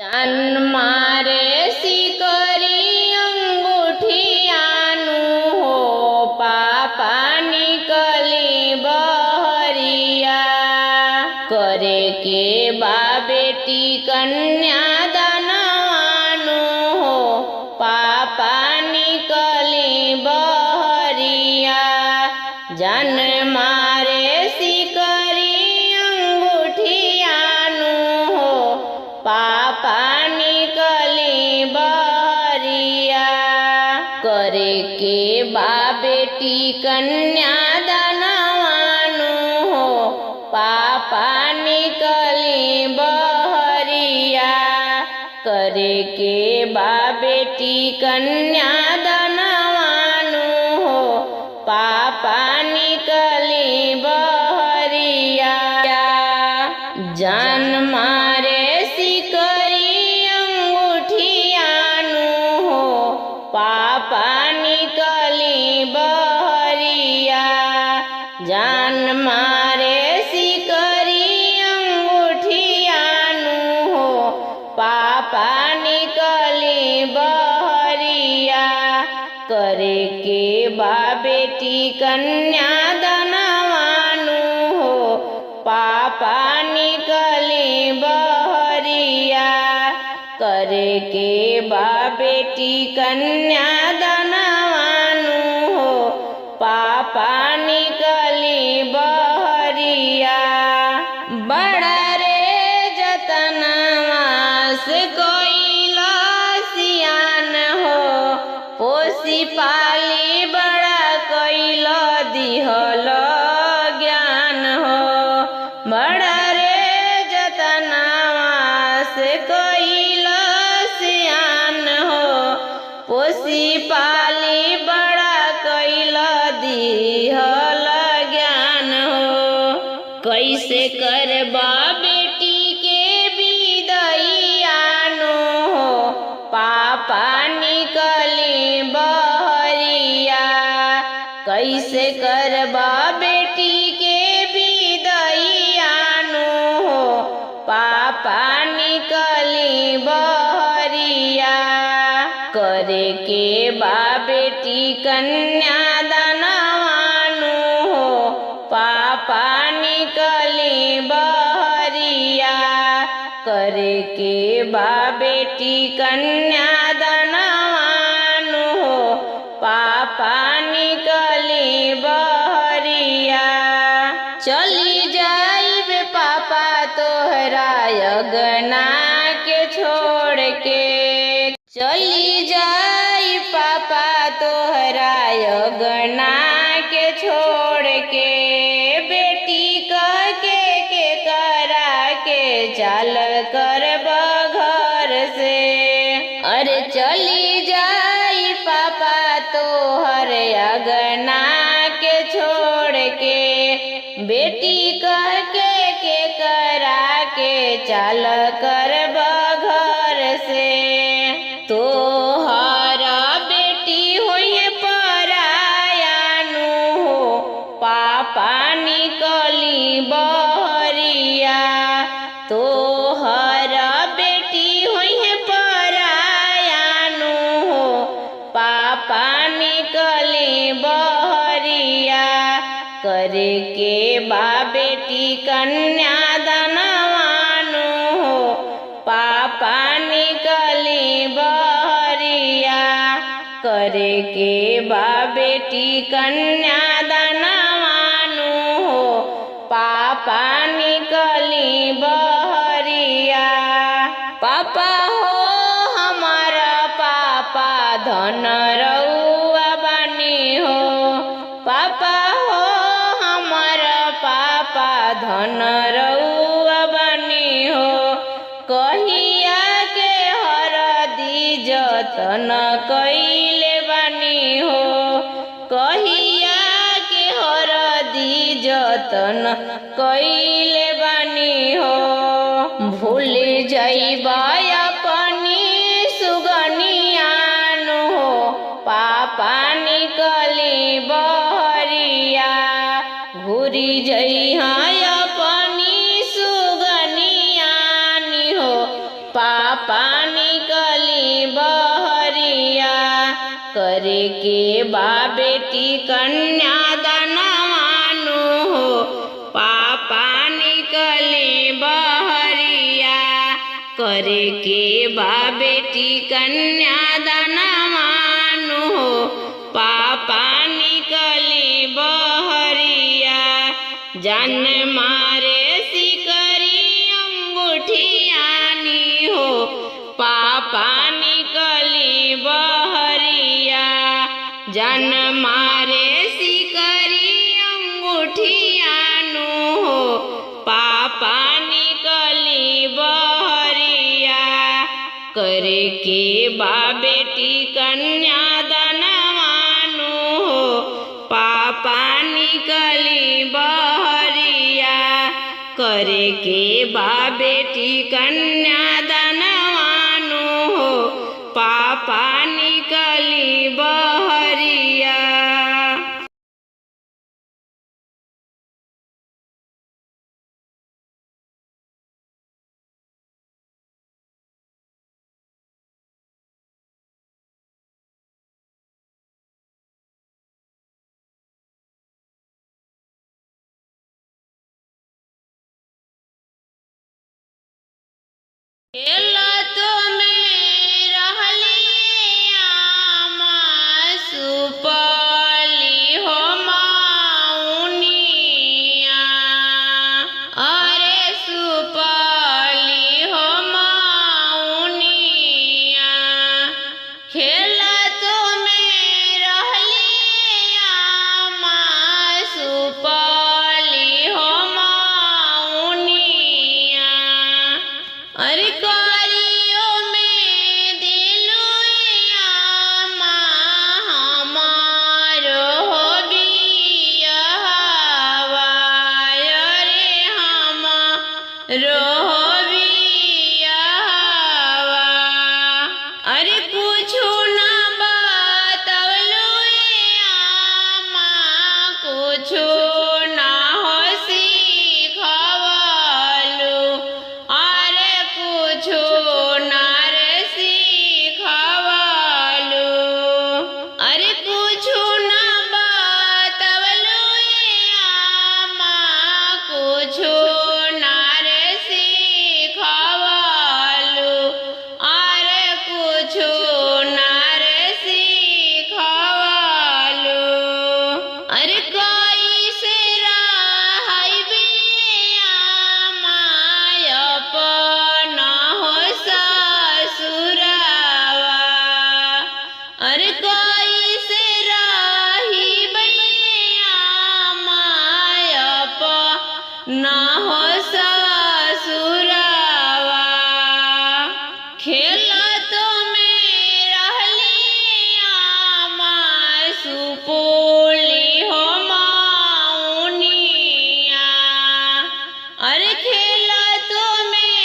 जान मारे सिकरी अंगूठियानु हो पापा निकली बहरिया। करे के बा बेटी कन्या दानवानु हो पापा निकली बहरिया। जान मारे सिकरी अंगूठियानु हो पापा निकली बहरिया। करे के बा बेटी कन्या दानवानु हो पापा निकली बहरिया। करे के बा बेटी कन्या दानवानु हो पापा निकली बहरिया। जान मारे सिकरी अंगूठियानु हो पापा निकली बहरिया। जान मारे सिकरी अंगूठियानु हो पापा निकली बहरिया। करे के बा बेटी कन्या दानवानु हो पापा निकली बहरिया। करे के बा बेटी कन्या दानवानु हो पापा निकली बहरिया। बड़ा रे जतनवा से कोइला सियान हो पोसी पाली बड़ा कोइला दिहल ज्ञान हो। बड़ा रे जतनवा से कोइला सियान हो पोसी पाली बड़ा कोइला दिहल ज्ञान हो। कैसे करबा बेटी के विदइयानु हो पापा निकली बहरिया। कैसे करबा बेटी के विदइयानु हो पापा निकली बहरिया। करे के बा बेटी कन्या दानवानु हो पापा निकली बहरिया। करे के बा बेटी कन्या दानवानु हो पापा निकली बहरिया। चली जाइबे पापा तोहरा अगना के छोड़ के। चली जाई पापा तोहरा अगना के छोड़ के। बेटी कह के करा के चाल करब घर से। अरे चली जाई पापा तोहर अगना के छोड़ के। बेटी कह के करा के चाल करब घर से। तोहरा बेटी होइए परायानु हो पापा निकली बहरिया। तोहरा बेटी होइए परायानु हो पापा निकली बहरिया। करे के बा बेटी कन्या दानवानु हो पापा निकली बहरिया। करे के बा बेटी कन्या दानवानु हो पापा निकली बहरिया। पापा हो हमारा पापा धन रउआ बानी हो। पापा हो हमारा पापा धन रउआ बानी हो। कहिया के हरदी जतन कइले बानी हो। कहिया के हरदी जतन कइले बानी हो। भूल जाइबा अपनी सुगनियानु हो पापा निकली बहरिया। घुरी जइहा अपनी सुगनियानी हो पापा पापा निकली बहरिया करे के बा बेटी कन्यादान मानु हो पापा निकली बहरिया करे के बा बेटी कन्यादान मानु हो पापा निकली बहरिया जान मारे सिकरी अंगूठियानी हो पापा निकली बहरिया जान मारे सिकरी अंगूठियानु हो पापा निकली बहरिया करे के बा बेटी कन्यादान मानु हो पापा निकली बहरिया करे के बा बेटी कन्यादान मानु हो पापा निकली बहरिया। खेलत में रहलिया सुपली हो माउनिया अरे सुपली हो माउनिया खेलत में रहलिया सुपली हो माउनिया अरे करियो में दिलुया हमारो हो बियाहवा अरे हमारो हो बियाहवा अरे कुछु ना बतवलुया कुछु ना हो सिखवलु अरे कुछु नार सिखवलु अरे कुछु ना बतवलुया कुछु नार सिखवलु अरे कुछु नार सिखवलु अरे कैसे रहबे अपना हो ससुरावा अरे कैसे रही अपना हो ससुरावा खेलत में रहलिया सुपोली हो माउनिया अरे खेलत में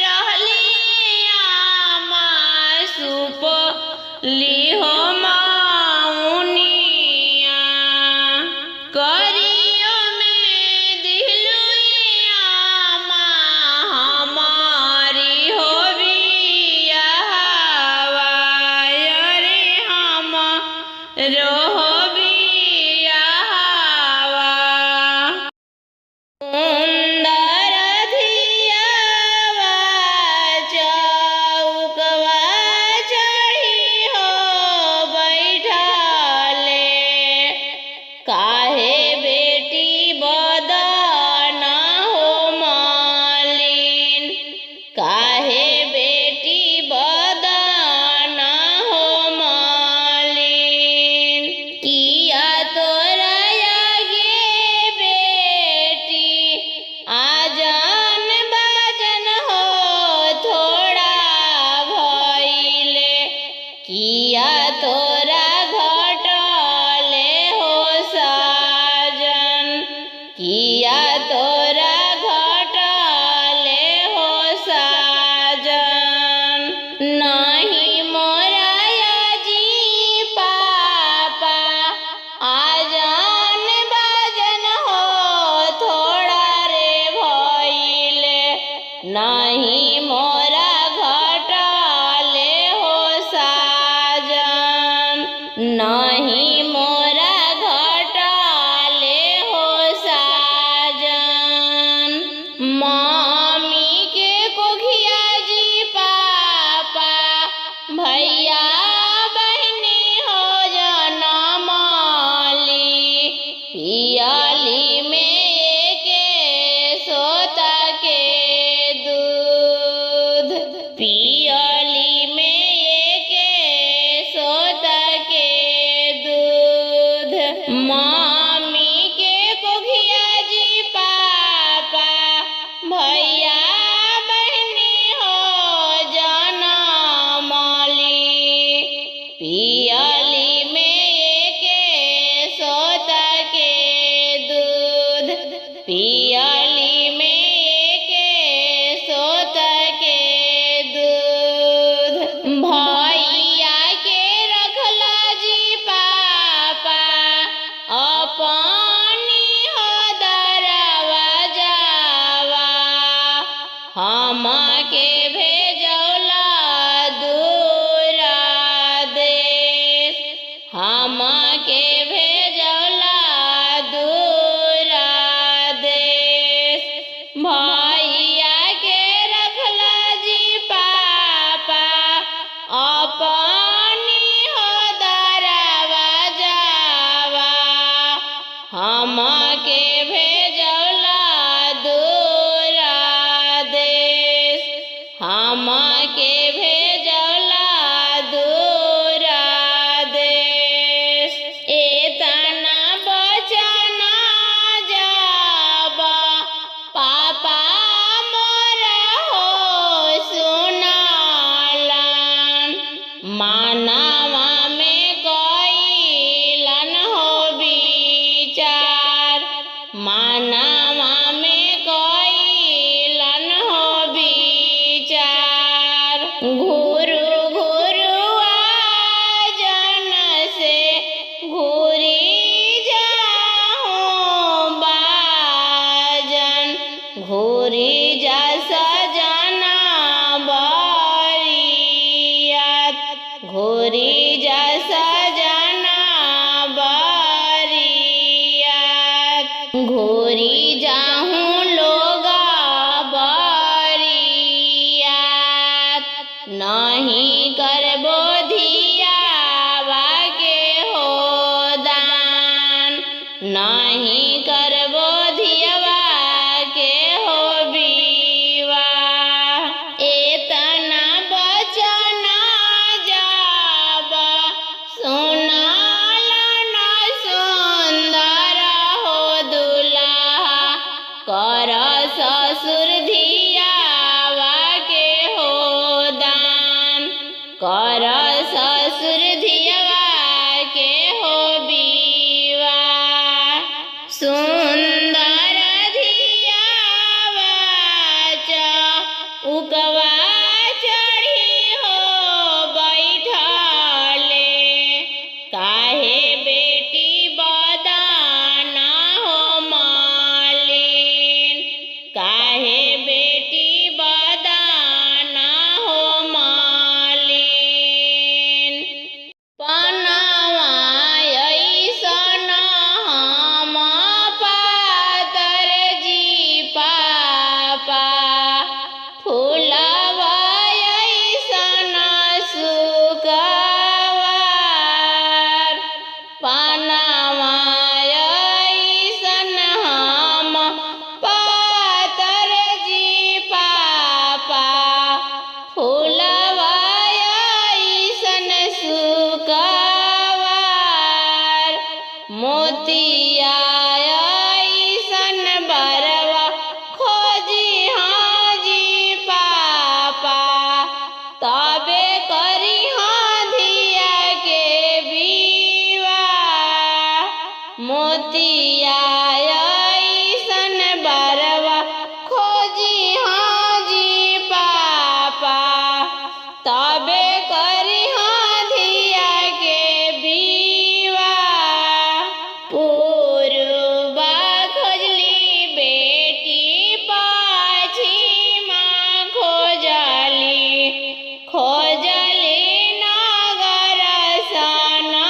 रहलिया सुपोली हो माउनिया करियो में दिलुया हमारी हो बियाहवा अरे हमारो हो बियाहवा सुंदर धियावा चौकवा चढ़ी हो नहीं मोरा घटाले हो साजन। मम्मी के कोखिया जी पापा भैया बहनी हो जनमली। पियली में एके सोता के दूध, पियली में एके सोता के दूध। मम्मी के कोखिया जी पापा भैया बहनी हो जनमली। पियली में एके सोता के दूध, पियली में एके सोता के दूध। भैया के रखला जी पापा अपनी हो दरवाजावा। हम के भेजौला दूरा देश, हम के भेजौला दूरा देश। भैया के रखला जी पापा अपनी हो दरवाजावा। हम के भेजौला दूरा देश, हम के भेजौला दूरा देश। एतना बचना जब पापा मोरा हो सुनालन। मानवा में कइलन हो विचार, मानवा में कइलन हो विचार। घुरु घुरु आजन से घुरी जाहूँ बाजन। घुरी जा सजना बरियात, घुरी जा सजना बरियात। घुरी जाहूँ लोगा बरियात। नहीं करबो धियावा के हो दान, नहीं करबो धियावा के हो विवाह। एतना बचना जब सुनालन सुंदर हो दुल्हा। कर ससुर धियावा के हो दान, कर ससुर धियावा के हो विवाह। सुंदर धियावा चौकवा चढ़ी हो बैठले। काहे बेटी बदाना हो मालिन, काहे बेटी बदाना हो मालिन। पनवा अइसन हम पातर जी पापा, फूलवा अइसन सुकवार। पनवा अइसन हम पातर जी पापा, फूलवा अइसन सुकवार। मोतिया अइसन बरवा खोजी हाँ जी पापा, तबे करी हाँ धिया के विवाह। मोतिया अइसन बरवा खोजी हाँ जी पापा, तबे करी हाँ धिया के विवाह। पूर्वा खोजली बेटी पश्चिमा खोजली, खोजली नगर सना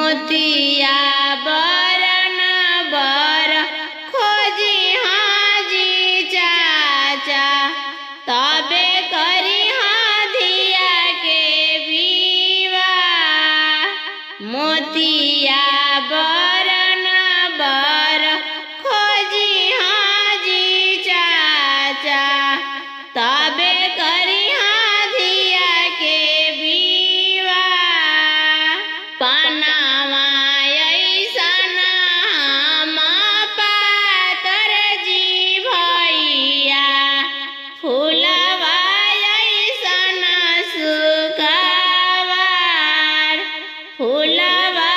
मोतिया बरन बर खोजी हाजी चाचा तबे करी धिया के विवाह मोतिया बरन बर खोजी हाजी चाचा तबे करी धिया के विवाह पनावा ऐसन हम पातर जी भैया फूलवा ऐसन सुकवार फूलवा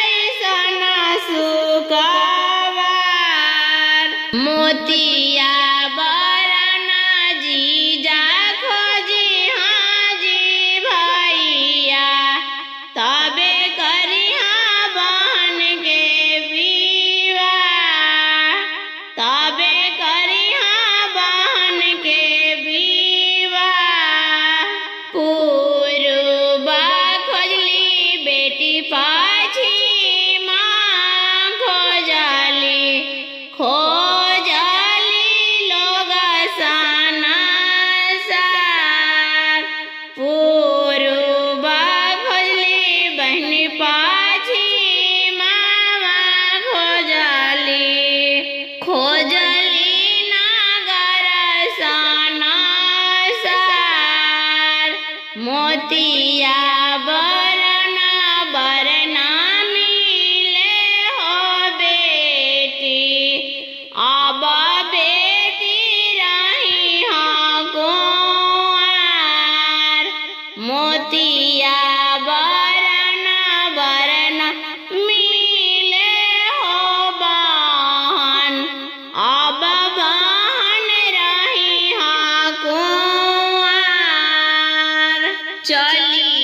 ऐसन सुकवार मोतिया बरन जीजा खोजी हाजी भैया तबे करी बहन के विवाह तबे करी बहन के विवाह पूर्वा खोजली बेटी पश्चिमा खोजली लोग सनासार पूर्वा खोजली बहन पश्चिमा खोजली नगर सनासार मोतिया बरन बरना मिले हो बेटी अब बेटी रही हाँ कुंवार मोतिया बरन बरना मिले हो बहन अब बहन रही हाँ कुंवार चली